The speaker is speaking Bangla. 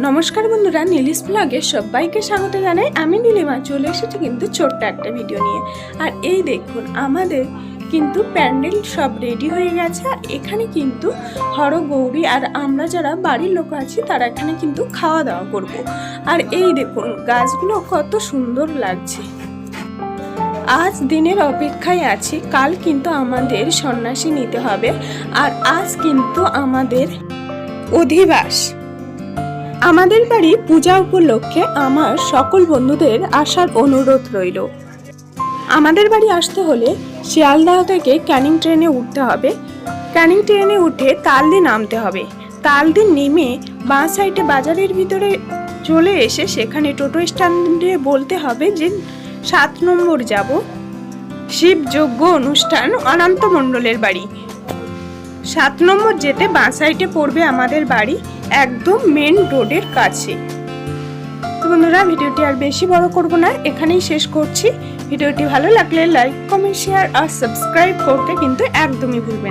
নমস্কার বন্ধুরা, নীলিশ ব্লগে সবাইকে স্বাগত জানাই। আমি নীলিমা চলে এসেছি কিন্তু ছোট্ট একটা ভিডিও নিয়ে। আর এই দেখুন, আমাদের কিন্তু প্যান্ডেল সব রেডি হয়ে গেছে। আর এখানে কিন্তু হর গৌরী আর আমরা যারা বাড়ির লোক আছি তারা এখানে কিন্তু খাওয়া দাওয়া করব। আর এই দেখুন, গাছগুলো কত সুন্দর লাগছে। আজ দিনের অপেক্ষায় আছি, কাল কিন্তু আমাদের সন্ন্যাসী নিতে হবে। আর আজ কিন্তু আমাদের অধিবাস। আমাদের বাড়ি পূজা উপলক্ষে আমার সকল বন্ধুদের আসার অনুরোধ রইল। আমাদের বাড়ি আসতে হলে শিয়ালদহ থেকে ক্যানিং ট্রেনে উঠতে হবে। ক্যানিং ট্রেনে উঠে তালদি নামতে হবে। তালদি নেমে বাঁ সাইডে বাজারের ভিতরে চলে এসে সেখানে টোটো স্ট্যান্ডে বলতে হবে যে 7 নম্বর যাব, শিবযজ্ঞ অনুষ্ঠান অনন্ত মণ্ডলের বাড়ি। 7 নম্বর যেতে বাঁ সাইডে পড়বে আমাদের বাড়ি, একদম মেন রোডের কাছে। তো বন্ধুরা, ভিডিওটি আর বেশি বড় করব না, এখানেই শেষ করছি। ভিডিওটি ভালো লাগলে লাইক, কমেন্ট, শেয়ার আর সাবস্ক্রাইব করতে কিন্তু একদমই ভুলবেন না।